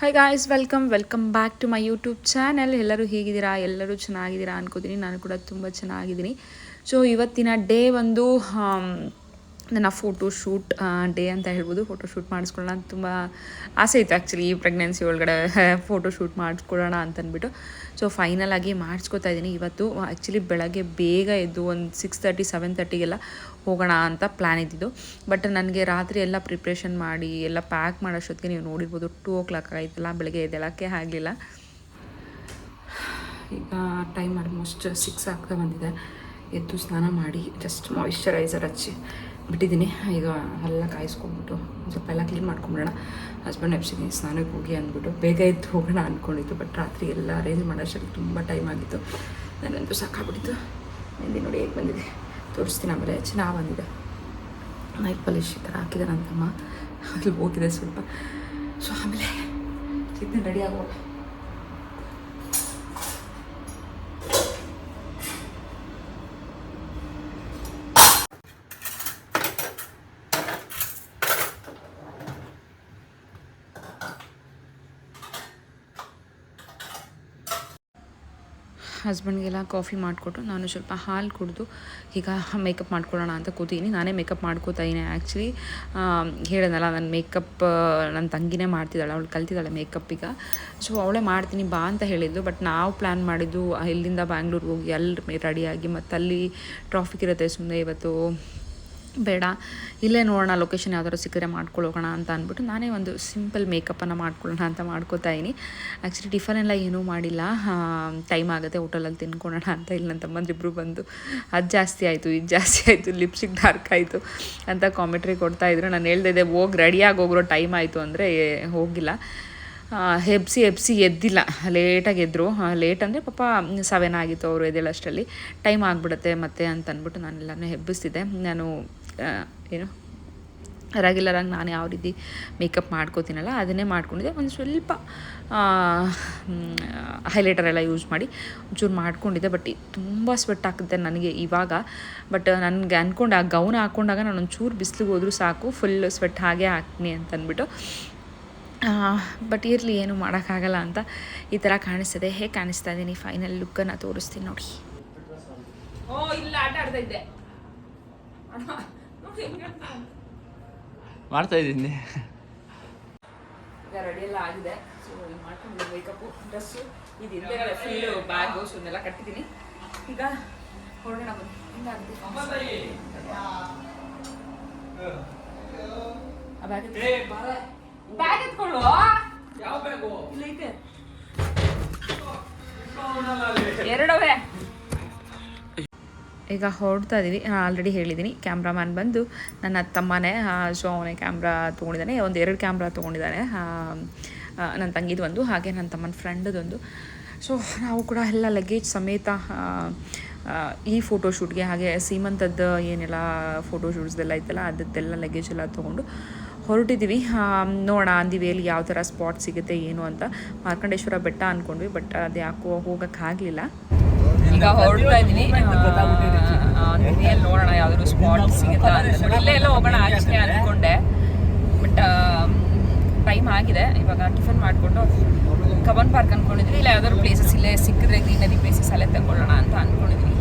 Hi guys, welcome back to my YouTube channel. ಎಲ್ಲರೂ ಹೇಗಿದ್ದೀರಾ? ಎಲ್ಲರೂ ಚೆನ್ನಾಗಿದ್ದೀರಾ ಅನ್ಕೋತೀನಿ. ನಾನು ಕೂಡ ತುಂಬ ಚೆನ್ನಾಗಿದ್ದೀನಿ. ಸೊ ಇವತ್ತಿನ ಡೇ ಒಂದು ನನ್ನ ಫೋಟೋಶೂಟ್ ಡೇ ಅಂತ ಹೇಳ್ಬೋದು. ಫೋಟೋಶೂಟ್ ಮಾಡಿಸ್ಕೊಳ್ಳೋಣ ಅಂತ ತುಂಬ ಆಸೆ ಇತ್ತು ಆ್ಯಕ್ಚುಲಿ. ಈ ಪ್ರೆಗ್ನೆನ್ಸಿ ಒಳಗಡೆ ಫೋಟೋಶೂಟ್ ಮಾಡಿಸ್ಕೊಳ್ಳೋಣ ಅಂತಂದ್ಬಿಟ್ಟು ಸೊ ಫೈನಲ್ ಆಗಿ ಮಾಡಿಸ್ಕೊತಾ ಇದ್ದೀನಿ ಇವತ್ತು. ಆ್ಯಕ್ಚುಲಿ ಬೆಳಗ್ಗೆ ಬೇಗ ಎದ್ದು ಒಂದು 6:30 7:30ಗೆಲ್ಲ ಹೋಗೋಣ ಅಂತ ಪ್ಲ್ಯಾನ್ ಇದ್ದಿದ್ದು. ಬಟ್ ನನಗೆ ರಾತ್ರಿ ಎಲ್ಲ ಪ್ರಿಪ್ರೇಷನ್ ಮಾಡಿ ಎಲ್ಲ ಪ್ಯಾಕ್ ಮಾಡೋಷ್ಟೊತ್ತಿಗೆ ನೀವು ನೋಡಿರ್ಬೋದು 2 o'clock ಆಯಿತಲ್ಲ. ಬೆಳಗ್ಗೆ ಎದ್ದೇಳೋಕ್ಕೆ ಆಗಲಿಲ್ಲ. ಈಗ ಟೈಮ್ ಆಲ್ಮೋಸ್ಟ್ 6 ಆಗ್ತಾ ಬಂದಿದೆ. ಎದ್ದು ಸ್ನಾನ ಮಾಡಿ ಜಸ್ಟ್ ಮಾಯಿಶ್ಚರೈಸರ್ ಹಚ್ಚಿ ಬಿಟ್ಟಿದ್ದೀನಿ. ಈಗ ಎಲ್ಲ ಕಾಯಿಸ್ಕೊಂಡ್ಬಿಟ್ಟು ಸ್ವಲ್ಪ ಎಲ್ಲ ಕ್ಲೀನ್ ಮಾಡ್ಕೊಂಬಿಡೋಣ. ಹಸ್ಬೆಂಡ್ ಎಬ್ಸಿದ್ದೀನಿ ಸ್ನಾನಕ್ಕೆ ಹೋಗಿ ಅಂದ್ಬಿಟ್ಟು ಬೇಗ ಎದ್ದು ಹೋಗೋಣ ಅಂದ್ಕೊಂಡಿದ್ದು. ಬಟ್ ರಾತ್ರಿ ಎಲ್ಲ ಅರೇಂಜ್ ಮಾಡೋಷ್ಟರಲ್ಲಿ ತುಂಬ ಟೈಮ್ ಆಗಿತ್ತು. ನನಗಂತೂ ಸಾಕಾಗ್ಬಿಟ್ಟಿತ್ತು. ಮೆಹಂದಿ ನೋಡಿ ಹೇಗೆ ಬಂದಿದೆ ತೋರಿಸ್ತೀನಿ. ಆಮೇಲೆ ಚೆನ್ನಾಗಿ ಬಂದಿದೆ. ನೈಟ್ ಪಾಲಿಶ್ ಈ ಥರ ಹಾಕಿದೆ ನನ್ನ ತಮ್ಮ. ಅಲ್ಲಿ ಹೋಗಿದೆ ಸ್ವಲ್ಪ. ಸೊ ಆಮೇಲೆ ಚಿಕ್ಕ ರೆಡಿ ಆಗೋಣ. ಹಸ್ಬೆಂಡ್ಗೆಲ್ಲ ಕಾಫಿ ಮಾಡಿಕೊಟ್ಟು ನಾನು ಸ್ವಲ್ಪ ಹಾಲು ಕುಡಿದು ಈಗ ಮೇಕಪ್ ಮಾಡ್ಕೊಳ್ಳೋಣ ಅಂತ ಕೂತೀನಿ. ನಾನೇ ಮೇಕಪ್ ಮಾಡ್ಕೋತಾ ಇದ್ದೀನಿ. ಆ್ಯಕ್ಚುಲಿ ಹೇಳಿದ್ನಲ್ಲ, ನನ್ನ ಮೇಕಪ್ ನನ್ನ ತಂಗಿನೇ ಮಾಡ್ತಿದ್ದಾಳೆ. ಅವಳು ಕಲ್ತಿದ್ದಾಳೆ ಮೇಕಪ್ ಈಗ. ಸೊ ಅವಳೇ ಮಾಡ್ತೀನಿ ಬಾ ಅಂತ ಹೇಳಿದ್ದು. ಬಟ್ ನಾವು ಪ್ಲ್ಯಾನ್ ಮಾಡಿದ್ದು ಇಲ್ಲಿಂದ ಬ್ಯಾಂಗ್ಳೂರ್ಗೆ ಹೋಗಿ ಅಲ್ಲಿ ರೆಡಿಯಾಗಿ ಮತ್ತು ಅಲ್ಲಿ ಟ್ರಾಫಿಕ್ ಇರುತ್ತೆ. ಸುಮ್ಮನೆ ಇವತ್ತು ಬೇಡ, ಇಲ್ಲೇ ನೋಡೋಣ, ಲೊಕೇಶನ್ ಯಾವ್ದಾದ್ರು ಸಿಕ್ಕರೆ ಮಾಡ್ಕೊಳ್ಳೋಣ ಅಂತ ಅಂದ್ಬಿಟ್ಟು ನಾನೇ ಒಂದು ಸಿಂಪಲ್ ಮೇಕಪ್ಪನ್ನು ಮಾಡ್ಕೊಳ್ಳೋಣ ಅಂತ ಮಾಡ್ಕೋತಾ ಇದ್ದೀನಿ. ಆ್ಯಕ್ಚುಲಿ ಟಿಫನ್ ಎಲ್ಲ ಏನೂ ಮಾಡಿಲ್ಲ. ಟೈಮ್ ಆಗುತ್ತೆ, ಹೋಟೆಲಲ್ಲಿ ತಿನ್ಕೊಳ್ಳೋಣ ಅಂತ. ಇಲ್ಲಿ ನನ್ನ ತಮ್ಮಂದಿಬ್ಬರು ಬಂದು ಅದು ಜಾಸ್ತಿ ಆಯಿತು, ಇದು ಜಾಸ್ತಿ ಆಯಿತು, ಲಿಪ್ಸ್ಟಿಕ್ ಡಾರ್ಕ್ ಆಯಿತು ಅಂತ ಕಾಮೆಂಟ್ರಿ ಕೊಡ್ತಾಯಿದ್ರು. ನಾನು ಹೇಳ್ದಿದ್ದೆ ಹೋಗಿ ರೆಡಿಯಾಗಿ ಹೋಗಿರೋ ಟೈಮ್ ಆಯಿತು ಅಂದರೆ ಹೋಗಿಲ್ಲ. ಎಬ್ಸಿ ಎದ್ದಿಲ್ಲ, ಲೇಟಾಗಿ ಎದ್ದರು. ಲೇಟ್ ಅಂದರೆ ಪಾಪ 7 ಆಗಿತ್ತು ಅವರು ಎದ್ದೇಳಷ್ಟರಲ್ಲಿ. ಟೈಮ್ ಆಗಿಬಿಡುತ್ತೆ ಮತ್ತೆ ಅಂತ ಅಂದ್ಬಿಟ್ಟು ನಾನೆಲ್ಲನೂ ಎಬ್ಬಿಸ್ತಿದ್ದೆ. ನಾನು ಏನು ರೆಗ್ಯುಲರಾಗಿ ನಾನು ಯಾವ ರೀತಿ ಮೇಕಪ್ ಮಾಡ್ಕೋತೀನಲ್ಲ ಅದನ್ನೇ ಮಾಡ್ಕೊಂಡಿದ್ದೆ. ಒಂದು ಸ್ವಲ್ಪ ಹೈಲೈಟರ್ ಎಲ್ಲ ಯೂಸ್ ಮಾಡಿ ಒಂಚೂರು ಮಾಡ್ಕೊಂಡಿದ್ದೆ. ಬಟ್ ತುಂಬ ಸ್ವೆಟ್ ಆಗ್ತಿದೆ ನನಗೆ ಇವಾಗ. ಬಟ್ ನನಗೆ ಅಂದ್ಕೊಂಡು ಆ ಗೌನ್ ಹಾಕ್ಕೊಂಡಾಗ ನಾನು ಒಂಚೂರು ಬಿಸಿಲಿಗೆ ಹೋದರೂ ಸಾಕು, ಫುಲ್ ಸ್ವೆಟ್ ಹಾಗೆ ಹಾಕ್ತೀನಿ ಅಂತ ಅಂದ್ಬಿಟ್ಟು. ಬಟ್ ಇರಲಿ, ಏನು ಮಾಡೋಕ್ಕಾಗಲ್ಲ ಅಂತ ಈ ಥರ ಕಾಣಿಸ್ತದೆ. ಹೇಗೆ ಕಾಣಿಸ್ತಾ ಇದ್ದೀನಿ ಫೈನಲ್ ಲುಕ್ಕನ್ನು ತೋರಿಸ್ತೀನಿ ನೋಡಿ. ಇಲ್ಲ ಆಟ ಆಡ್ತಾ ಇದ್ದೆ, ಮಾಡ್ತಾ ಇದ್ದೀನಿ. ಈಗ ರೆಡಿ ಎಲ್ಲ ಆಗಿದೆ. ಸೊ ಮಾಡ್ಕೊಂಡು ಮೇಕಪ್ಪು, ಡ್ರೆಸ್ಸು, ಇದು ಹಿಂದೆ ಫುಲ್ಲು ಬ್ಯಾಗು ಸುನ್ನೆಲ್ಲ ಕಟ್ಟಿದ್ದೀನಿ. ಈಗ ಹೊರಡೋಣ ಬನ್ನಿ. ಹಿಂಗಾಗುತ್ತೆ ಬ್ಯಾಗ್ ಎತ್ಕೊಳ್ಳು. ಯಾವ ಬ್ಯಾಗು? ಇಲ್ಲೈತೆ ಎರಡವೇ. ಈಗ ಹೊರಡ್ತಾ ಇದ್ದೀವಿ. ಆಲ್ರೆಡಿ ಹೇಳಿದ್ದೀನಿ, ಕ್ಯಾಮ್ರಾಮ್ಯಾನ್ ಬಂದು ನನ್ನ ತಮ್ಮನೇ. ಸೊ ಅವನೇ ಕ್ಯಾಮ್ರಾ ತೊಗೊಂಡಿದ್ದಾನೆ. 2 ಕ್ಯಾಮ್ರಾ ತೊಗೊಂಡಿದ್ದಾನೆ. ನನ್ನ ತಂಗಿದು ಒಂದು, ಹಾಗೆ ನನ್ನ ತಮ್ಮನ ಫ್ರೆಂಡದೊಂದು. ಸೊ ನಾವು ಕೂಡ ಎಲ್ಲ ಲಗೇಜ್ ಸಮೇತ ಈ ಫೋಟೋಶೂಟ್ಗೆ ಹಾಗೆ ಸೀಮಂತದ್ದು ಏನೆಲ್ಲ ಫೋಟೋಶೂಟ್ಸ್ದೆಲ್ಲ ಇತ್ತಲ್ಲ ಅದದ್ದೆಲ್ಲ ಲಗೇಜ್ ಎಲ್ಲ ತೊಗೊಂಡು ಹೊರಟಿದ್ದೀವಿ. ನೋಡೋಣ ಅಂದಿವೇಲಿ ಯಾವ ಥರ ಸ್ಪಾಟ್ ಸಿಗುತ್ತೆ ಏನು ಅಂತ. ಮಾರ್ಕಂಡೇಶ್ವರ ಬೆಟ್ಟ ಅಂದ್ಕೊಂಡ್ವಿ, ಬಟ್ ಅದು ಯಾಕೋ ಹೋಗೋಕ್ಕಾಗಲಿಲ್ಲ. ಈಗ ಹೊರಡ್ತಾ ಇದ್ದೀನಿ. ನೋಡೋಣ ಯಾವ್ದಾದ್ರು ಸ್ಪಾಟ್ ಸಿಗುತ್ತಾ ಅಂತ. ಇಲ್ಲೇ ಎಲ್ಲ ಹೋಗೋಣ ಆಕ್ಚುಲಿ ಅಂದ್ಕೊಂಡೆ, ಬಟ್ ಟೈಮ್ ಆಗಿದೆ. ಇವಾಗ ಟಿಫನ್ ಮಾಡಿಕೊಂಡು ಕಬ್ಬನ್ ಪಾರ್ಕ್ ಅಂದ್ಕೊಂಡಿದ್ವಿ. ಇಲ್ಲ ಯಾವ್ದಾದ್ರು ಪ್ಲೇಸಸ್ ಇಲ್ಲೇ ಸಿಕ್ಕಿದ್ರೆ ಗ್ರೀನರಿ ಪ್ಲೇಸಸ್ ಅಲ್ಲೇ ತಗೊಳ್ಳೋಣ ಅಂತ ಅಂದ್ಕೊಂಡಿದ್ವಿ.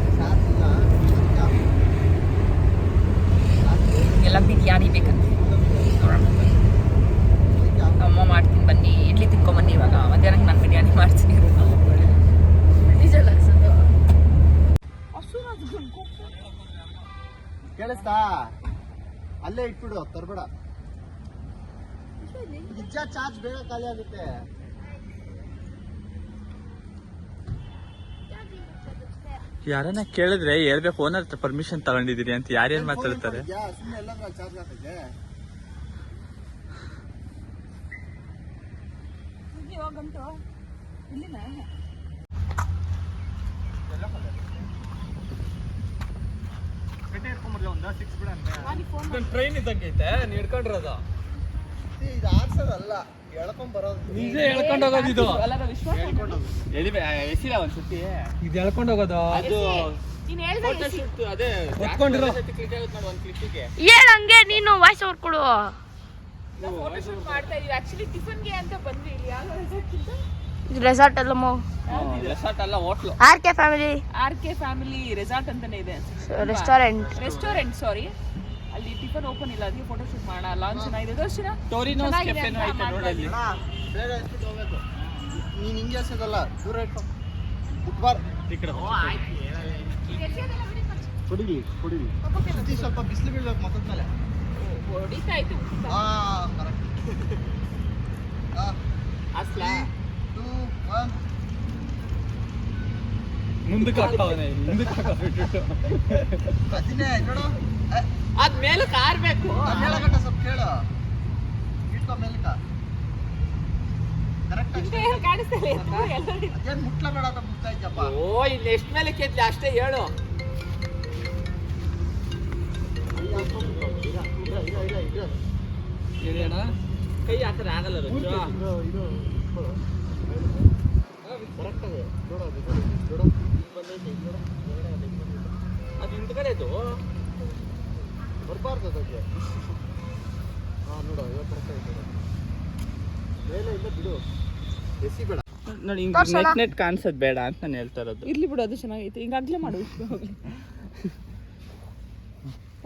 ಎಲ್ಲ ಬಿರಿಯಾನಿ ಬೇಕಂತ ನೋಡೋಣ. ಅಮ್ಮ ಮಾಡ್ತೀನಿ ಬನ್ನಿ, ಇಡ್ಲಿ ತಿನ್ಕೊಂಬನ್ನಿ. ಇವಾಗ ಮಧ್ಯಾಹ್ನಕ್ಕೆ ನಾನು ಬಿರಿಯಾನಿ ಮಾಡ್ತೀನಿ. ಕೇಳಿಸ್ತಾ? ಅಲ್ಲೇ ಇಟ್ಬಿಡು, ತರ್ಬೇಡ. ನಿಜ ಚಾರ್ಜ್ ಬೇಗ ಖಾಲಿ ಆಗುತ್ತೆ. ಯಾರನ್ನ ಕೇಳಿದ್ರೆ ಹೇಳ್ಬೇಕು, ಓನರ್ ಹತ್ರ ಪರ್ಮಿಷನ್ ತಗೊಂಡಿದ್ದೀರಿ ಅಂತ. ಯಾರೇನ್ ಮಾತಾಡ್ತಾರೆ? ಸುಮ್ಮನೆ ಎಲ್ಲ ಚಾರ್ಜ್ ಹಾಕಿದ್ದೆ. ಟ್ರೈನ್ ಇದ್ದಂಗೈತೆ, ನೀವ್ ಹಿಡ್ಕೊಂಡಿರೋದು. ಇದು ಆರ್ಸೋದಲ್ಲ, ಎಳ್ಕೊಂಡ್ ಬರೋದು. ನಿಜ ಎಳ್ಕೊಂಡು ಹೋಗೋದು ಇದು. ಎಸಿಲ ಒಂದ್ಸತಿ ಇದು ಎಳ್ಕೊಂಡು ಹೋಗೋದು. ಅದು ಹೇಳಂಗೆ ನೀನು ವಾಯ್ಸ್ ಓವರ್ ಕೊಡು. ಫೋಟೋ ಶೂಟ್ ಮಾಡ್ತಾ ಇದೀವಿ. ಆಕ್ಚುಲಿ ಟಿಫನ್ಗೆ ಅಂತ ಬಂದ್ವಿ ಇಲ್ಲಿ. ಯಾವ ರೆಸಾರ್ಟ್ ಅಲ್ಲ ರೆಸಾರ್ಟ್ ಅಲ್ಲ, ಹೋಟ್ಲು. RK ಫ್ಯಾಮಿಲಿ ರೆಸಾರ್ಟ್ ಅಂತಾನೆ ಇದೆ. ರೆಸ್ಟೋರೆಂಟ್ ಸಾರಿ. ಅಲ್ಲಿ ಟಿಫನ್ ಓಪನ್ ಇಲ್ಲ, ಅದಕ್ಕೆ ಫೋಟೋ ಶೂಟ್ ಮಾಡೋಣ. ಲಾಂಚ್ ಚೆನ್ನಾಗಿದೆ. ದೋಸ್ತಿನ ಟೋರಿನೋಸ್ ಕೆಫೆನೂ ಐತೆ ನೋಡಲ್ಲಿ. ಬೇಗ ಎತ್ಬಿಟ್ಟು ಹೋಗ್ಬೇಕು. ನೀನು ಹಿಂಗೆ ಎಸೆದಲ್ಲ, ದೂರ ಇಟ್ಟು ಉಟ್ಬಾರ್. ಈ ಕಡೆ ಕುಡಿಲಿ ಸುತ್ತಿ ಸ್ವಲ್ಪ ಬಿಸಿಲು ಬೀಳ್ಬೇಕು ಮುಖದ ಮೇಲೆ. ಹೊಡಿತಾ ಇತ್ತು. ಕರೆಕ್ಟ್. ಅಸ್ಲಾ 2 1 ಮುಂದಕ್ಕೆ ಹಾಕ್ತಾವನೆ, ಮುಂದಕ್ಕೆ ಹಾಕಬಿಟ್ಟು ಅದನ್ನೇ ನೋಡು. ಅದ್ ಮೇಲೆ ಕಾರ್ಬೇಕು. ಹೇಳಕಟ್ಟ ಸ್ವಲ್ಪ ಕೇಳು. ಇಟ್ಕೊ ಮೇಲಕ್ಕ. ಕರೆಕ್ಟ್ ಕಾಣಿಸ್ತಾ ಇಲ್ಲ. ಅದೇನು ಮುಟ್ಲ ಬೇಡ ಅಂತ ಮುಟ್ತಾ ಇದ್ದಪ್ಪ. ಓ, ಇಲ್ಲಿ ಎಷ್ಟು ಮೇಲೆ ಕೆತ್ಲಿ ಅಷ್ಟೇ ಹೇಳು. ಹೇಳೋಣ, ಕೈ ಹಾಕಿದ್ರೆ ಆಗಲ್ಲ. ಕರೆಕ್ಟ್ ಅದೇ ನೋಡು. ಅದು ಹಿಂದ್ಗಡೆದು ಬರಬಾರ್ದು ಅದಕ್ಕೆ. ನೋಡು ಇವಾಗ ಕರೆಕ್ಟ್ ಆಯ್ತು. ಮೇಲೆ ಇಲ್ಲ ಬಿಡು, ಎಸಿ ಬೇಡ ನೋಡಿ. ನೆಟ್ ಕಾಣಿಸೋದು ಬೇಡ ಅಂತ ನಾನು ಹೇಳ್ತಾ ಇರೋದು. ಇರ್ಲಿ ಬಿಡು, ಅದು ಚೆನ್ನಾಗೈತೆ. ಹಿಂಗ ಅಗ್ಲೆ ಮಾಡು.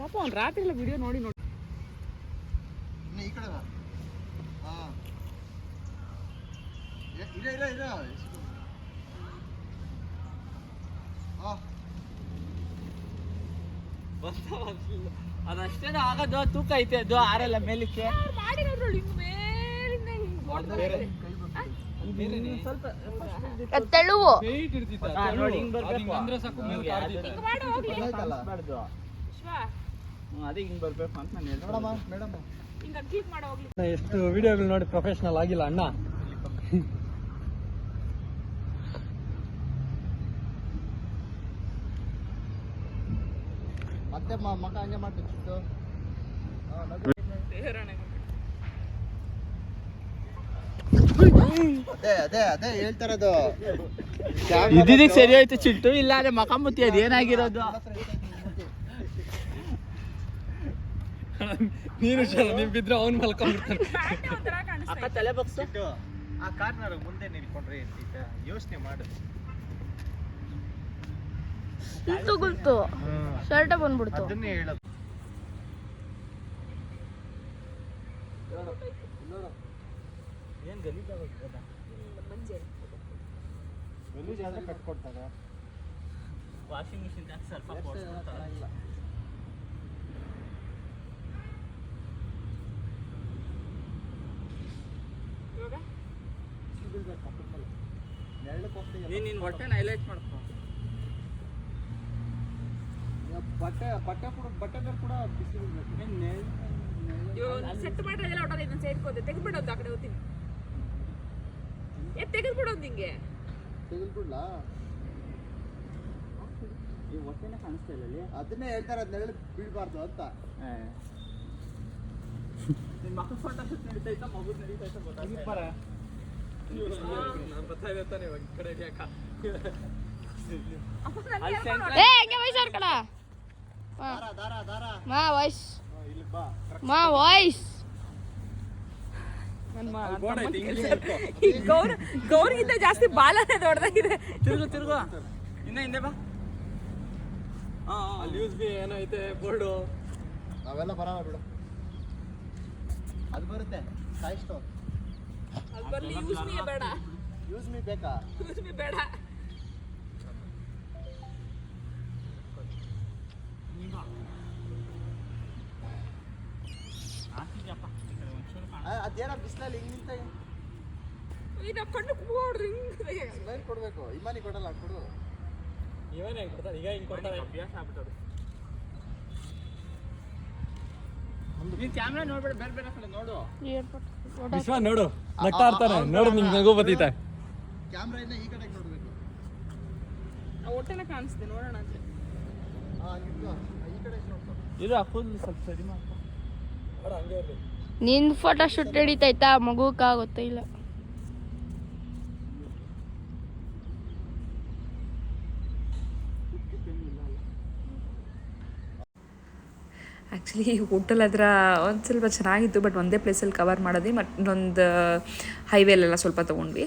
ಪಾಪ ಅವ್ನು ರಾತ್ರಿ ಎಲ್ಲ ವಿಡಿಯೋ ನೋಡಿ ಇನ್ನು ಈ ಕಡೆ ಬಾ. ಇರ ಅದಷ್ಟೇನೋ ಆಗೋದು. ತೂಕ ಐತೆ ಅದು, ಆರಲ್ಲ ಮೇಲಕ್ಕೆ. ಮಾಡಿರೋದ್ರೊಳು ಹಿಂಗ್ ಮೇಲಿಂದ ಹಿಂಗ್ ಸ್ವಲ್ಪ ತೆಳುವು ನೋಡಿ, ಹಿಂಗ್ ಬರ್ಬೇಕು. ಹಿಂಗ್ ಮಾಡು ಹೋಗ್ಲಿ. ಶಿವ, ಅದೇ ಹಿಂಗ್ ಬರ್ಬೇಕು ಅಂತ ನಾನು ಹೇಳ್ತೀನಿ. ನೋಡಮ್ಮ ಮೇಡಮ್, ಹಿಂಗ ಕ್ಲಿಕ್ ಮಾಡು ಹೋಗ್ಲಿ. ಎಷ್ಟು ವಿಡಿಯೋಗಳು ನೋಡಿ ಪ್ರೊಫೆಷನಲ್ ಆಗಿಲ್ಲ ಅಣ್ಣ. ಮತ್ತೆ ಮಗ ಹಂಗೆ ಮಾಡ್ಬೇಕು ಚಿಟ್ಟು. ಅದೇ ಹೇಳ್ತಾರದು. ಇದಕ್ಕೆ ಸರಿ ಹೋಯ್ತು ಚಿಟ್ಟು, ಇಲ್ಲ ಅದೇ ಮಕಾಮುತ್ತಿ ಅದು ಏನಾಗಿರೋದು. ನೀನು ನೀನ್ ಬಿದ್ರೆ ಅವ್ನು ಮಲ್ಕೊಂಡ್ಬಿಡ್ತಾನೆ. ಅಕ್ಕ ತಲೆ ಬಗ್ಸು. ಆ ಕಾರ್ನರ್ ಮುಂದೆ ನಿಲ್ಕೊಂಡ್ರೆ ಯೋಚನೆ ಮಾಡು. ಗುಲ್ತು ಶರ್ಟ್ ಬಂದ್ಬಿಡ್ತು. ಅದನ್ನೇ ಹೇಳೋದು. ಏನ್ ಗಲೀಜಾಗೋದು. ಗಲೀಜಾದ್ರೆ ಕಟ್ಕೊಡ್ತಾರೆ. ವಾಷಿಂಗ್ ಮಿಷಿನ್ ಸ್ವಲ್ಪ ಚೆನ್ನಾಗಿಲ್ಲ. ನೆರಳಕ್ಕೆ ಹೋಗ್ತೀವಿ. ನೀನ್ ನಿನ್ ಹೊಟ್ಟೆನ ಹೈಲೈಟ್ ಮಾಡ್ಕೊ. ಬಟ್ಟೆ ಕೂಡ ಬಿಸಿಲು ಬೀಳ್ಬೇಕು. ಸೆಟ್ ಮಾಡಿರೋದೆಲ್ಲ ಹೊಟ್ಟೋದು. ಇದನ್ನ ಸೇರ್ಕೋದೆ ತೆಗೆದ್ಬಿಡೋದು. ಆ ಕಡೆ ಹೋಗ್ತೀನಿ. ತೆಗೆದ್ಬಿಡೋದು ಹಿಂಗೆ. ತೆಗೆದ್ಬಿಡ್ಲಾ? ಈ ಹೊಟ್ಟೆನ ಕಾಣಿಸ್ತಾ ಇಲ್ಲ ಅಲ್ಲಿ. ಅದನ್ನೇ ಹೇಳ್ತಾರೆ, ಅದ್ ನೆರಳು ಬೀಳ್ಬಾರ್ದು ಅಂತ. ನಿನ್ ಮಕ್ಕಳ ಫೋಟೋ ಶೂಟ್ ನಡೀತಾ ಮಗು ನಡೀತಾ ಗೊತ್ತಾಗ್ತಾರೆ. ನಾನು ಗೊತ್ತಾಗಿದೆ ತಾನೆ ಇವಾಗ ಈ ಕಡೆ ಯಾಕ ಹಂಗೆ ವಯಸ್ಸಾರ ಕಡ ದಾರ ಮಾ ವಾಯ್ಸ್ ಇಲ್ಲಿ ಬಾ. ಮಾ ವಾಯ್ಸ್ ಗೌರಿಗಿಂತ ಜಾಸ್ತಿ ಬಾಲನೇ ದೊಡ್ಡದಾಗಿದೆ. ತಿರುಗು ಇನ್ನ ಹಿಂದೆ ಬಾ. ಅಲ್ಲಿ ಯೂಸ್ ಬಿ ಏನೋ ಐತೆ ಬೋರ್ಡು. ನಾವೆಲ್ಲ ಬರಲ್ಲ ಬಿಡು. ಅದು ಬರುತ್ತೆ ಸಾಯಿ ಸ್ಟೋರ್. ಅದು ಬರ್ಲಿ. ಯೂಸ್ ಮೀ ಬೇಡ. ಯೂಸ್ ಮೀ ಬೇಕಾ? ಯೂಸ್ ಮೀ ಬೇಡ. ಅದೇನೋ ಬಿಸಿಲಲ್ಲಿ ಹಿಂಗ್ ನಿಂತ ಈಗ ಕಣ್ಣು ಕೂಡ್ರಿ. ಲೈನ್ ಕೊಡ್ಬೇಕು. ಇಮಾನಿ ಕೊಡಲ್ಲ, ಕೊಡು. ಇವನೇ ಹೆಂಗ್ ಕೊಡ್ತಾರೆ ಈಗ, ಹಿಂಗ್ ಕೊಡ್ತಾರೆ. ಅಭ್ಯಾಸ ಆಗ್ಬಿಟ್ಟವ್ರು. ನೀನ್ ಕ್ಯಾಮ್ರಾ ನೋಡ್ಬೇಡ, ಬೇರೆ ಬೇರೆ ಕಡೆ ನೋಡು. ವಿಶ್ವ ನೋಡು, ನಗ್ತಾ ಇರ್ತಾನೆ ನೋಡು, ನಿಂಗೆ ನಗು ಬರ್ತೈತೆ. ಕ್ಯಾಮ್ರಾ ಇಂದ ಈ ಕಡೆಗೆ ನೋಡ್ಬೇಕು. ಹೊಟ್ಟೆನ ಕಾಣಿಸ್ತೆ, ನೋಡೋಣ ಅಂತ. ಹಂಗಿತ್ತು. ಈ ಕಡೆ ನೋಡ್ಕೊ. ಇರು, ಕೂದಲು ಸ್ವಲ್ಪ ಸರಿ ಮಾಡ್ಕೊ. ಹಂಗೆ ಇರ್ಲಿ. ನಿನ್ ಫೋಟೋ ಶೂಟ್ ನಡೀತೈತಾ? ಮಗುಕ್ಕ ಗೊತ್ತಿಲ್ಲ. ಆ್ಯಕ್ಚುಲಿ ಹೋಟೆಲ್ ಹತ್ರ ಒಂದು ಸ್ವಲ್ಪ ಚೆನ್ನಾಗಿತ್ತು, ಬಟ್ ಒಂದೇ ಪ್ಲೇಸಲ್ಲಿ ಕವರ್ ಮಾಡಿದ್ವಿ. ಮತ್ತು ಇನ್ನೊಂದು ಹೈವೇಲೆಲ್ಲ ಸ್ವಲ್ಪ ತೊಗೊಂಡ್ವಿ.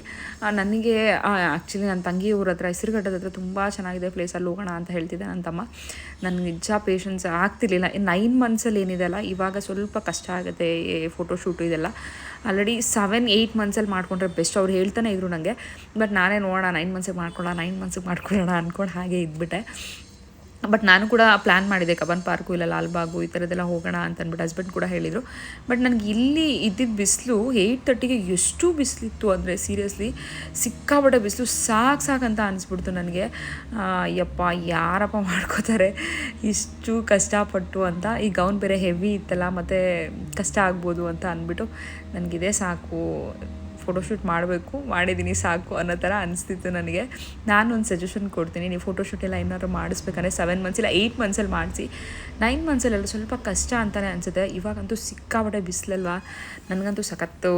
ನನಗೆ ಆ್ಯಕ್ಚುಲಿ ನನ್ನ ತಂಗಿ ಊರ ಹತ್ರ ಹೆಸರುಘಟ್ಟದ ಹತ್ರ ತುಂಬ ಚೆನ್ನಾಗಿದೆ ಪ್ಲೇಸ್, ಅಲ್ಲಿ ಹೋಗೋಣ ಅಂತ ಹೇಳ್ತಿದ್ದೆ ನನ್ನ ತಮ್ಮ. ನನಗೆ ನಿಜ ಪೇಷನ್ಸ್ ಆಗ್ತಿರ್ಲಿಲ್ಲ. 9 ಮಂತ್ಸಲ್ಲಿ ಏನಿದೆಲ್ಲ ಇವಾಗ ಸ್ವಲ್ಪ ಕಷ್ಟ ಆಗುತ್ತೆ ಫೋಟೋಶೂಟು ಇದೆಲ್ಲ. ಆಲ್ರೆಡಿ 7-8 ಮಂತ್ಸಲ್ಲಿ ಮಾಡ್ಕೊಂಡ್ರೆ ಬೆಸ್ಟ್ ಅವ್ರು ಹೇಳ್ತಾನೆ ಇದ್ರು ನನಗೆ. ಬಟ್ ನಾನೇ ನೋಡೋಣ 9 ಮಂತ್ಸಿಗೆ ಮಾಡ್ಕೊಳ್ಳೋಣ ಅಂದ್ಕೊಂಡು ಹಾಗೆ ಇದ್ಬಿಟ್ಟೆ. ಬಟ್ ನಾನು ಕೂಡ ಪ್ಲ್ಯಾನ್ ಮಾಡಿದೆ ಕಬ್ಬನ್ ಪಾರ್ಕು ಇಲ್ಲ ಲಾಲ್ಬಾಗು ಈ ಥರದ್ದೆಲ್ಲ ಹೋಗೋಣ ಅಂತ ಅಂದ್ಬಿಟ್ಟು ಹಸ್ಬೆಂಡ್ ಕೂಡ ಹೇಳಿದರು. ಬಟ್ ನನಗೆ ಇಲ್ಲಿ ಇದ್ದಿದ್ದು ಬಿಸಿಲು 8:30ಗೆ ಎಷ್ಟು ಬಿಸಿಲಿತ್ತು ಅಂದರೆ ಸೀರಿಯಸ್ಲಿ ಸಿಕ್ಕಾಬಟ್ಟೆ ಬಿಸಿಲು, ಸಾಕಂತ ಅನಿಸ್ಬಿಡ್ತು ನನಗೆ. ಯಪ್ಪ ಯಾರಪ್ಪ ಮಾಡ್ಕೋತಾರೆ ಇಷ್ಟು ಕಷ್ಟಪಟ್ಟು ಅಂತ. ಈ ಗೌನ್ ಬೇರೆ ಹೆವಿ ಇತ್ತಲ್ಲ, ಮತ್ತು ಕಷ್ಟ ಆಗ್ಬೋದು ಅಂತ ಅಂದ್ಬಿಟ್ಟು ನನಗಿದೇ ಸಾಕು, ಫೋಟೋಶೂಟ್ ಮಾಡಿದ್ದೀನಿ ಸಾಕು ಅನ್ನೋ ಥರ ಅನಿಸ್ತಿತ್ತು ನನಗೆ. ನಾನು ಒಂದು ಸಜೆಷನ್ ಕೊಡ್ತೀನಿ, ನೀವು ಫೋಟೋಶೂಟ್ ಎಲ್ಲ ಏನಾದ್ರು ಮಾಡಿಸ್ಬೇಕಂದ್ರೆ 7 ಮಂತ್ಸ್ ಇಲ್ಲ 8 ಮಂತ್ಸಲ್ಲಿ ಮಾಡಿಸಿ. 9 ಮಂತ್ಸಲ್ಲೆಲ್ಲ ಸ್ವಲ್ಪ ಕಷ್ಟ ಅಂತಲೇ ಅನಿಸುತ್ತೆ. ಇವಾಗಂತೂ ಸಿಕ್ಕಾಬಟ್ಟೆ ಬಿಸಿಲಲ್ವ, ನನಗಂತೂ ಸಖತ್ತು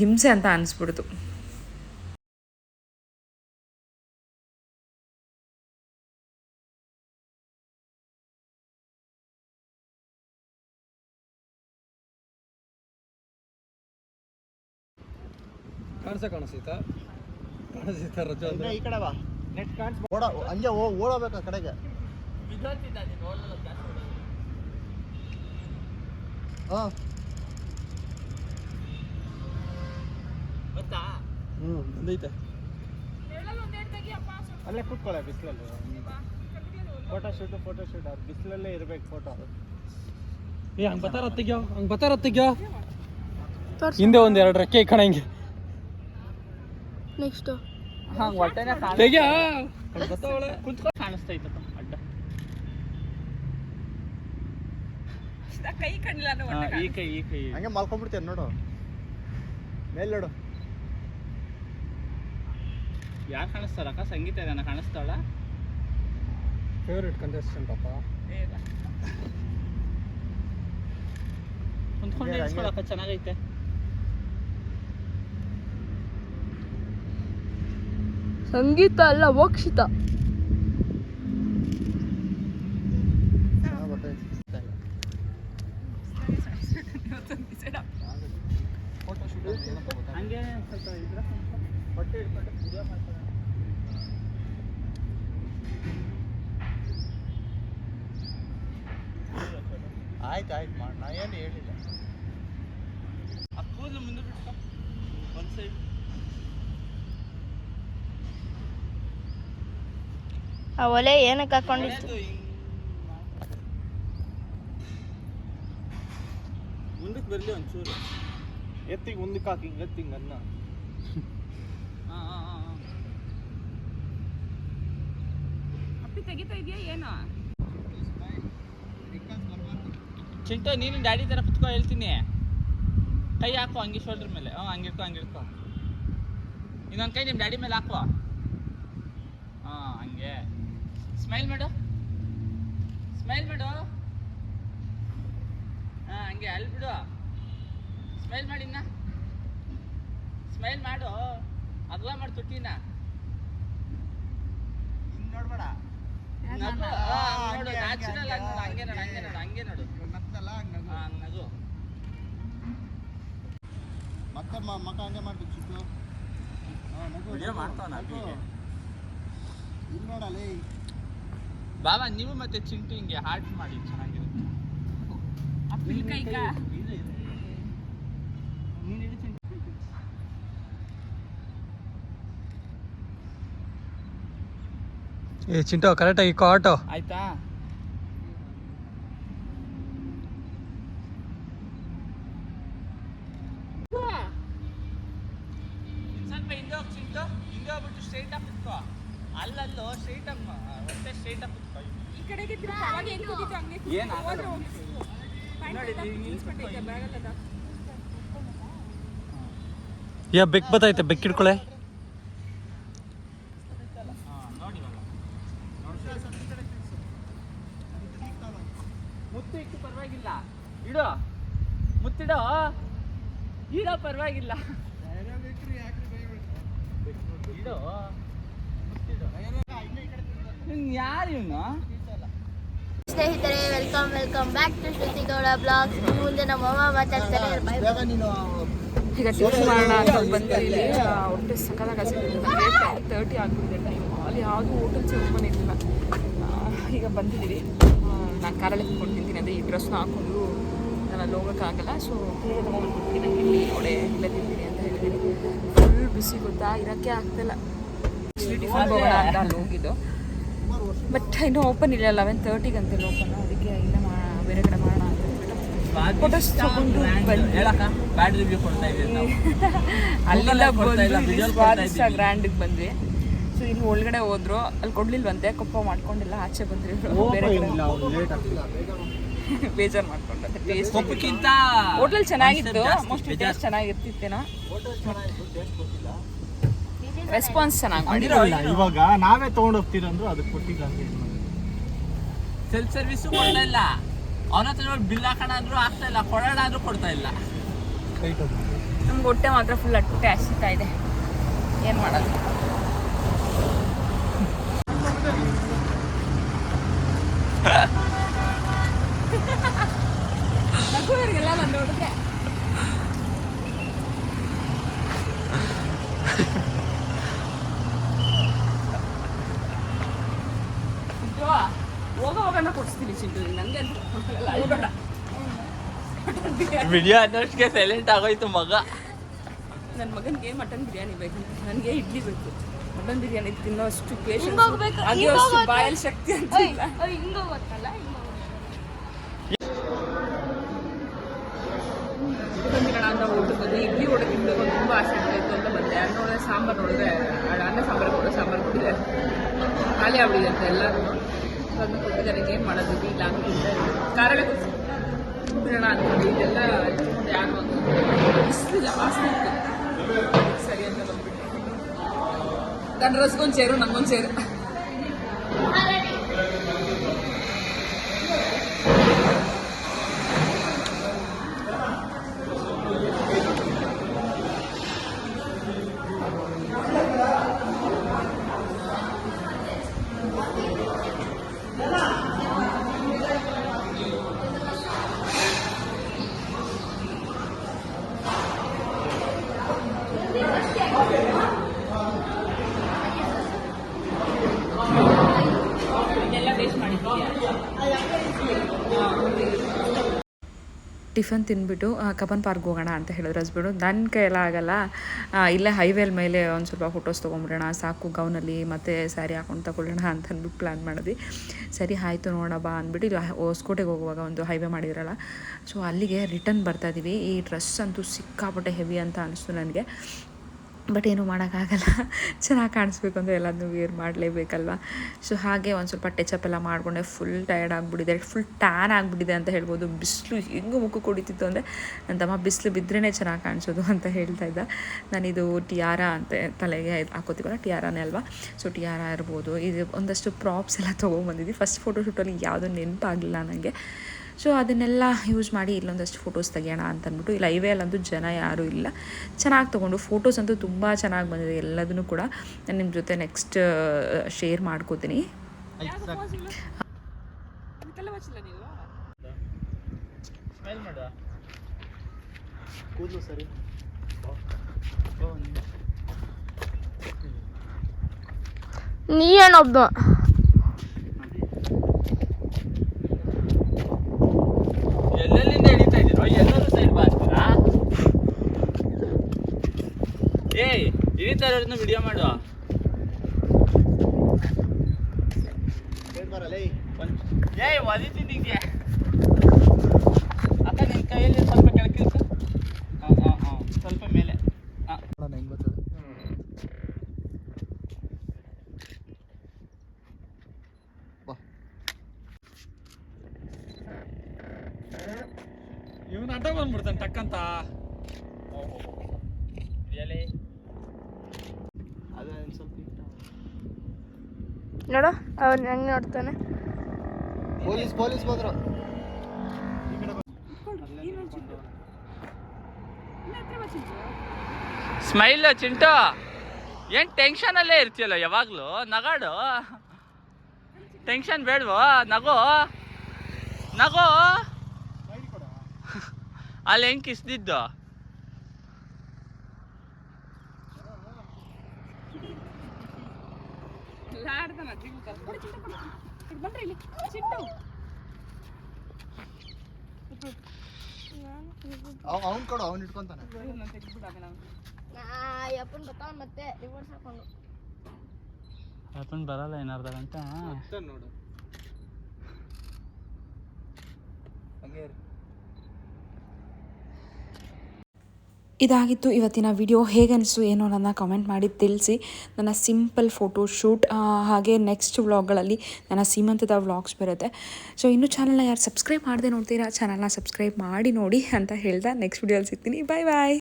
ಹಿಂಸೆ ಅಂತ ಅನಿಸ್ಬಿಡ್ತು. ಕಾಣಿಸ್ತಾ ರಜಾ ಇನ್ನ ಈ ಕಡೆ ಬಾ, ನೆಟ್ ಓಡ ಹಂಗೆ ಓಡಬೇಕು ಆ ಕಡೆಗೆ. ಹಾಂ ಬಂದೈತೆ. ಅಲ್ಲೇ ಕೂತ್ಕೊಳ್ಳೆ ಬಿಸಿಲಲ್ಲಿ. ಫೋಟೋಶೂಟ್ ಅದು ಬಿಸಿಲಲ್ಲೇ ಇರ್ಬೇಕು ಫೋಟೋ. ಹಂಗೆ ಬತ್ತಾರತ್ತಿಗ್ಯೋ ಹಿಂದೆ ಒಂದು 2 ರೆಕ್ಕೆ ಕಣ ಹಿಂಗೆ ನೆಕ್ಸ್ಟು ತೆಗ್ಯಾ ಕುಂತ್ಕೊಂಡು ಕಾಣಿಸ್ತಾ ಇತ್ತಪ್ಪ ಅಡ್ಡ. ಕೈ ಕಣ್ಣಿಲ್ಲ ಈ ಕೈ ಹಂಗೆ ಮಲ್ಕೊಂಡ್ಬಿಡ್ತೇನೆ ನೋಡು, ಮೇಲೆ ನೋಡು. ಯಾರು ಕಾಣಿಸ್ತಾರಕ್ಕ? ಸಂಗೀತ ಇದನ್ನ ಕಾಣಿಸ್ತಾಳ. ಫೇವ್ರೇಟ್ ಕಂಟೆಸ್ಟೆಂಟ್ ಅಪ್ಪ. ಕುಂತ್ಕೊಂಡು ನಿಲ್ಸ್ಕೊಳಕ್ಕ ಚೆನ್ನಾಗೈತೆ. ಸಂಗೀತ ಅಲ್ಲ ಮೋಕ್ಷಿತ. ಹಂಗೆ ಸ್ವಲ್ಪ ಇದ್ರ ಹೊಟ್ಟೆ ಹಿಡ್ಕೊಂಡು ಪೂಜೆ ಮಾಡ್ತಾರೆ. ಆಯ್ತು ಮಾಡಿ, ನಾ ಏನು ಹೇಳಿಲ್ಲ. ಆ ಕೂದಲು ಮುಂದೆ ಬಿಟ್ಟು ಒಂದು ಸೈಡ್. ಆ ಒಲೆ ಏನಕ್ಕೆ ಹಾಕೊಂಡಿತ್ತು? ಮುಂದಕ್ಕೆ ಬರಲಿ ಒಂಚೂರು. ಎತ್ತಿಗೆ ಮುಂದಕ್ಕೆ ಹಾಕಿ ಹಿಂಗೆ ಅನ್ನ. ಅಪ್ಪಿ ತೆಗಿತಾ ಇದೆಯಾ ಏನೋ? ಚಿಂಟು ನೀನು ಡ್ಯಾಡಿ ಥರ ಕುತ್ಕೋ, ಹೇಳ್ತೀನಿ. ಕೈ ಹಾಕೋ ಹಂಗೆ ಶೋಲ್ಡ್ರ್ ಮೇಲೆ. ಹಂಗಿರ್ಕೋ ಇನ್ನೊಂದು ಕೈ ನಿಮ್ಮ ಡ್ಯಾಡಿ ಮೇಲೆ ಹಾಕುವ. ಹಂಗೆ ಸ್ಮೈಲ್ ಮಾಡು. ಹಂಗೆ ಅಲ್ಲಿ ಬಿಡು. ಸ್ಮೈಲ್ ಮಾಡಿ, ಇನ್ನ ಸ್ಮೈಲ್ ಮಾಡು. ಅಗಲ ಮಾಡಿ ತುಟ್ಟಿನ ಹಿಂಗೆ ನೋಡ್ಬೇಡ, ನೋಡು. ನ್ಯಾಚುರಲ್ ಆಗಿ ನೋಡು. ಹಂಗೆ ನೋಡು. ನಗು. ಮತ್ತೆ ಮಕ್ಕ ಹಂಗೆ ಮಾಡ್ಬೇಕು ಚಿಕ್ಕು. ವಿಡಿಯೋ ಮಾಡ್ತಾವ ಅಪ್ಪಿಗೆ. ಇಲ್ಲಿ ನೋಡಲಿ ಬಾಬಾ, ನೀವು ಮತ್ತೆ ಚಿಂಟು ಹಿಂಗೆ ಹಾರ್ಟ್ ಮಾಡಿ ಚೆನ್ನಾಗಿರುತ್ತೆ. ಏ ಚಿಂಟು ಕರೆಕ್ಟಾಗಿ ಇಕ್ಕೋ ಆಟೋ. ಆಯ್ತಾ? ಸ್ವಲ್ಪ ಹಿಂದೆ ಹೋಗಿ ಚಿಂಟು, ಹಿಂದೆ ಹೋಗ್ಬಿಟ್ಟು ಸ್ಟ್ರೈಟ್ ಆಗಿ ಕುತ್ಕೋ. ಅಲ್ಲಲ್ಲೋ ಸ್ಟ್ರೈಟ್ ಆಗಿ ಹೊಟ್ಟೆ ಸ್ಟ್ರೈಟ್ ಆಗಿ ಕುತ್ಕೋ. ಈ ಕಡೆಗೆ ಏನಾಗಲ್ಲ ನೋಡಿ, ಯಾ ಬೆಕ್ ಬತ್ತೈತೆ, ಬೆಕ್ ಹಿಡ್ಕೊಳೆ. ಮುತ್ತು ಇಟ್ಟು ಪರವಾಗಿಲ್ಲ, ಇಡೋ ಮುತ್ತಿಡೋ, ಇಡೋ ಪರವಾಗಿಲ್ಲ, ಇಡೋ ಮುತ್ತಿಡೋ. ಯಾರು ಇವನು? ಸ್ನೇಹಿತರೆ welcome back to Shruti Gowda blogs. ಮುಂದೆ ನಮ್ಮ ಅಮ್ಮ ಮಾತಾಡ್ತಾರೆ. ಬೇಗ ನೀನು ಈಗ ಟಿಫನ್ ಮಾಡೋಣ ಅಂತ ಬಂದಿಲ್ಲಿ ಹೊಟ್ಟೆ ಸಕ್ಕದಾಗ ಸಿಗ್ತಿದೆ. 30 ಆಗ್ಬಿಟ್ಟಿದೆ ಟೈಮ್. ಅಲ್ಲಿ ಯಾವುದೂ ಹೋಟೆಲ್ಸ್ ಓಪನ್ ಇರಲಿಲ್ಲ. ಈಗ ಬಂದಿದ್ದೀವಿ. ನಾನು ಕಾರಲ್ಲಿ ಕುತ್ಕೊಂಡು ತಿಂತೀನಿ ಅಂದರೆ ಈ ಡ್ರೆಸ್ನ ಹಾಕ್ಕೊಂಡು ನಾನು ಅಲ್ಲಿ ಹೋಗೋಕ್ಕಾಗಲ್ಲ. ಸೊ ಬೇರೆ ತೊಗೊಂಡ್ಬಿಡ್ತೀನಿ. ನಂಗೆ ಇಲ್ಲಿ ಒಡೆ ಇಲ್ಲ ತಿಂತೀನಿ ಅಂತ ಹೇಳಿದ್ದೀನಿ. ಫುಲ್ ಬಿಸಿ ಗೊತ್ತಾ, ಇರೋಕ್ಕೆ ಆಗ್ತಿಲ್ಲ. ಟಿಫನ್ ಹೋಗೋಣ ಅಂತ ಅಲ್ಲಿ ಹೋಗಿದ್ದು. ಬಟ್ ಇನ್ನೂ ಓಪನ್ ಇಲ್ಲ. 11:30 ಗಂಟೆಲಿ ಓಪನ್. ಅದಕ್ಕೆ ಇಲ್ಲ ಬೇರೆ ಕಡೆ ಮಾಡೋಣ ಅಂತ ಫೋಟೋಸ್ ತಗೊಂಡು ಬ್ಯಾಡ್ ರಿವ್ಯೂ ಕೊಡ್ತಾ ಇದ್ದೀವಿ ನಾವು. ಅಲ್ಲೆಲ್ಲ video ಸ್ವಾದಿಷ್ಟ ಗ್ರ್ಯಾಂಡಿಗೆ ಬಂದ್ವಿ. ಸೊ ಇಲ್ಲಿ ಒಳಗಡೆ ಹೋದ್ರು, ಅಲ್ಲಿ ಕೊಡ್ಲಿಲ್ವಂತೆ. ಕೊಪ್ಪ ಮಾಡ್ಕೊಂಡಿಲ್ಲ, ಆಚೆ ಬಂದ್ರಿ ಬೇರೆ ಕಡೆ. ಲೇಟ್ ಆಗ್ತಿಲ್ಲ ಬೇಜಾರು ಮಾಡ್ಕೊಂಡ್ರೆ ಟೇಸ್ಟ್ ಸೊಪ್ಪಿಗಿಂತ ಹೋಟೆಲ್ ಚೆನ್ನಾಗಿತ್ತು. ಮೋಸ್ಟ್ಲಿ ಟೇಸ್ಟ್ ಚೆನ್ನಾಗಿರ್ತಿತ್ತೇನೋ. ರೆಸ್ಪಾನ್ಸ್ ಚೆನ್ನಾಗಿ ಮಾಡಿರೋ. ಇವಾಗ ನಾವೇ ತಗೊಂಡು ಹೋಗ್ತೀರಂದ್ರು ಅದಕ್ಕೆ ಕೊಟ್ಟಿಲ್ಲ. ಸೆಲ್ಫ್ ಸರ್ವಿಸು ಕೊಡ್ತಾ ಇಲ್ಲ. ಅವನ ಹತ್ರ ಬಿಲ್ ಹಾಕೋಣ ಅಂದ್ರೂ ಆಗ್ತಾ ಇಲ್ಲ, ಕೊಡೋಣ ಅಂದ್ರೂ ಕೊಡ್ತಾ ಇಲ್ಲ. ನಮ್ಗೆ ಹೊಟ್ಟೆ ಮಾತ್ರ ಫುಲ್ ಅಟ್ಟೆ ಹಸಿತಾ ಇದೆ. ಏನು ಮಾಡೋದು? ನಗುವರಿಗೆಲ್ಲ ನಾನು ನೋಡಿದ್ರೆ ಹೋಗೋವಾಗ ಕೊಡಿಸ್ತೀನಿ ಚಿಂಟು. ನನಗೆ ವಿಡಿಯೋ ಅನ್ನೋಷ್ಟಿಗೆ ಸೈಲೆಂಟ್ ಆಗೋಯ್ತು ಮಗ. ನನ್ನ ಮಗನಿಗೆ ಮಟನ್ ಬಿರಿಯಾನಿ ಬೇಕು, ನನಗೆ ಇಡ್ಲಿ ಬೇಕು. ಮಟನ್ ಬಿರಿಯಾನಿ ತಿನ್ನೋ ಅಷ್ಟು ಪೇಷನ್ಸ್, ಹಿಂಗೋಗ್ಬೇಕು, ಹಾಗೆ ಅಷ್ಟು ಬಾಯಲ್ಲಿ ಶಕ್ತಿ ಅಂತ ಇಲ್ಲ. ಹಿಂಗೋಗತ್ತಲ್ಲ ತಿನ್ನೋಣ ಅಂತ ಊಟಕ್ಕೆ ಬಂದು ಇಡ್ಲಿ ಊಟ ತಿನ್ನಬೇಕು ತುಂಬ ಆಸೆ ಇತ್ತು ಅಂತ ಬಂದೆ. ಅಲ್ಲಿ ನೋಡಿದ್ರೆ ಸಾಂಬಾರು ನೋಡಿದ್ರೆ ಅನ್ನ ಸಾಂಬಾರು ಕೊಟ್ಟಿದ್ದಾರೆ. ಖಾಲಿ ಆಗ್ಬಿಡಿದೆ ಅಂತ ಎಲ್ಲರೂ. ಸೊ ಅದನ್ನ ಕೊಟ್ಟಿದ್ದಾರೆ. ಏನು ಮಾಡೋದು? ಇಲ್ಲ ಹಾಕಿದ್ದೆ ಕಾರಲ್ಲೇ ಬಿಡೋಣ ಅಂದ್ಕೊಂಡು ಇದೆಲ್ಲ ಹಚ್ಕೊಂಡು ಯಾರು ಅಂತ ಬಿಸಿಲು ಜಾಸ್ತಿ ಇತ್ತು. ಸರಿ ಅಂತ ಬಂದ್ಬಿಟ್ಟು ನನ್ನ ರಸ್ಗೊಂದು ಸೇರು, ನಂಗೊಂದು ಸೇರು. ಟಿಫನ್ ತಿಂದ್ಬಿಟ್ಟು ಕಬ್ಬನ್ ಪಾರ್ಕ್ ಹೋಗೋಣ ಅಂತ ಹೇಳಿದ್ರು ಹಸ್ಬೆಂಡು. ನನ್ನ ಕೈಯೆಲ್ಲ ಆಗಲ್ಲ, ಇಲ್ಲೇ ಹೈವೇಲ್ ಮೇಲೆ ಒಂದು ಸ್ವಲ್ಪ ಫೋಟೋಸ್ ತೊಗೊಂಬಿಡೋಣ ಸಾಕು, ಗೌನಲ್ಲಿ ಮತ್ತು ಸ್ಯಾರಿ ಹಾಕೊಂಡು ತಗೊಳ್ಳೋಣ ಅಂತ ಅಂದ್ಬಿಟ್ಟು ಪ್ಲ್ಯಾನ್ ಮಾಡಿದ್ವಿ. ಸರಿ ಆಯಿತು ನೋಡೋಣ ಬಾ ಅಂದ್ಬಿಟ್ಟು ಇಲ್ಲಿ ಹೊಸಕೋಟೆಗೆ ಹೋಗುವಾಗ ಒಂದು ಹೈವೇ ಮಾಡಿದ್ರಲ್ಲ, ಸೊ ಅಲ್ಲಿಗೆ ರಿಟರ್ನ್ ಬರ್ತಾಯಿದ್ದೀವಿ. ಈ ಡ್ರೆಸ್ ಅಂತೂ ಸಿಕ್ಕಾಪಟ್ಟೆ ಹೆವಿ ಅಂತ ಅನಿಸ್ತು ನನಗೆ. ಬಟ್ ಏನೂ ಮಾಡೋಕ್ಕಾಗಲ್ಲ, ಚೆನ್ನಾಗಿ ಕಾಣಿಸ್ಬೇಕು ಅಂದರೆ ಎಲ್ಲದನ್ನೂ ವೇರ್ ಮಾಡಲೇಬೇಕಲ್ವ. ಸೊ ಹಾಗೆ ಒಂದು ಸ್ವಲ್ಪ ಟಚಪ್ ಎಲ್ಲ ಮಾಡಿಕೊಂಡೆ. ಫುಲ್ ಟಯರ್ಡ್ ಆಗಿಬಿಟ್ಟಿದೆ, ಫುಲ್ ಟ್ಯಾನ್ ಆಗಿಬಿಟ್ಟಿದೆ ಅಂತ ಹೇಳ್ಬೋದು. ಬಿಸಿಲು ಹೆಂಗೂ ಮುಖಕ್ಕೆ ಹೊಡಿತಿತ್ತು ಅಂದರೆ ನನ್ನ ತಮ್ಮ ಬಿಸಿಲು ಬಿದ್ರೇ ಚೆನ್ನಾಗಿ ಕಾಣಿಸೋದು ಅಂತ ಹೇಳ್ತಾ ಇದ್ದ. ನಾನಿದು ಟಿಯಾರ ಅಂತ ತಲೆಗೆ ಹಾಕೋತೀವಲ್ಲ, ಟಿಯಾರನೇ ಅಲ್ವಾ. ಸೊ ಟಿಯಾರ ಇರ್ಬೋದು, ಇದು ಒಂದಷ್ಟು ಪ್ರಾಪ್ಸ್ ಎಲ್ಲ ತೊಗೊಂಬಂದಿದ್ವಿ. ಫಸ್ಟ್ ಫೋಟೋಶೂಟಲ್ಲಿ ಯಾವುದೂ ನೆನಪಾಗಲಿಲ್ಲ ನನಗೆ. ಸೊ ಅದನ್ನೆಲ್ಲ ಯೂಸ್ ಮಾಡಿ ಇಲ್ಲೊಂದಷ್ಟು ಫೋಟೋಸ್ ತೆಗಿಯೋಣ ಅಂತ ಅಂದ್ಬಿಟ್ಟು. ಇಲ್ಲಿ ಹೈವೇಲಂತೂ ಜನ ಯಾರೂ ಇಲ್ಲ, ಚೆನ್ನಾಗಿ ತೊಗೊಂಡು ಫೋಟೋಸ್ ಅಂತೂ ತುಂಬ ಚೆನ್ನಾಗಿ ಬಂದಿದೆ ಎಲ್ಲದನ್ನು ಕೂಡ. ನಾನು ನಿಮ್ಮ ಜೊತೆ ನೆಕ್ಸ್ಟ್ ಶೇರ್ ಮಾಡ್ಕೋತೀನಿ. ಕೂದಲು ಸರಿ ನೀ ಏನೊಬ್ಬ ಎಲ್ಲೆಲ್ಲಿಂದ ಹಿಡಿತಾ ಇದ್ದೀರೋ, ಎಲ್ಲರೂ ಸೈಡ್ ಮಾಡ್ತೀರಾ? ಏಯ್ ಹಿಡಿತಾ ಇರೋದನ್ನ ವಿಡಿಯೋ ಮಾಡು. ಏಯ್ ಒದಿತಿದ್ದಿಗೆ ಅಕ್ಕ, ನಿನ್ನ ಕೈಯಲ್ಲಿ ಸ್ವಲ್ಪ ಕೆಳಕಿಲ್ಕ. ಸ್ವಲ್ಪ ಮೇಲೆ. ಹೆಂಗೆ ಬರ್ತದೆ ಇವನು ಅಡ್ಡ ಬಂದ್ಬಿಡ್ತಾನೆ ಟಕ್ಕಂತ. ಅದೇ ಸ್ವಲ್ಪ ನೋಡು ಅವ್ನು ಹೆಂಗೆ ನೋಡ್ತಾನೆ. ಪೊಲೀಸ್ ಬಂದ್ರು. ಸ್ಮೈಲ್ ಚಿಂಟು, ಏನು ಟೆನ್ಷನಲ್ಲೇ ಇರ್ತೀಯಲ್ಲ ಯಾವಾಗಲೂ. ನಗಾಡು, ಟೆನ್ಷನ್ ಬೇಡವೋ, ನಗು. ನಗೋ ಅಲ್ಲಿ ಹೆಂಗೆ ಕಿಸ್ದಿದ್ದು ಅವ್ನು ಕೊಡು, ಅವ್ನು ಇಟ್ಕೊಂತಾನೆ. ಅಪ್ಪನ್ ಬರ್ತಾವ ಮತ್ತೆ ರಿವರ್ಸ್ ಹಾಕೊಂಡು ಅಪ್ಪನ್ ಬರಲ್ಲ ಏನು ಅರ್ಧ ಗಂಟೆ ನೋಡು ಹಂಗೆ ಇದಾಗಿತ್ತು ಇವತ್ತಿನ ವಿಡಿಯೋ. ಹೇಗೆ ಅನಿಸ್ತು ಏನೋ ನನ್ನ ಕಮೆಂಟ್ ಮಾಡಿ ತಿಳಿಸಿ. ನನ್ನ ಸಿಂಪಲ್ ಫೋಟೋ ಶೂಟ್ ಹಾಗೆ ನೆಕ್ಸ್ಟ್ ವ್ಲಾಗ್ಗಳಲ್ಲಿ ನನ್ನ ಸೀಮಂತದ ವ್ಲಾಗ್ಸ್ ಬರುತ್ತೆ. ಸೊ ಇನ್ನೂ ಚಾನಲ್ನ ಯಾರು ಸಬ್ಸ್ಕ್ರೈಬ್ ಮಾಡದೆ ನೋಡ್ತೀರಾ ಚಾನಲ್ನ ಸಬ್ಸ್ಕ್ರೈಬ್ ಮಾಡಿ ನೋಡಿ ಅಂತ ಹೇಳ್ತಾ ನೆಕ್ಸ್ಟ್ ವಿಡಿಯೋಲಿ ಸಿಗ್ತೀನಿ. ಬಾಯ್ ಬಾಯ್.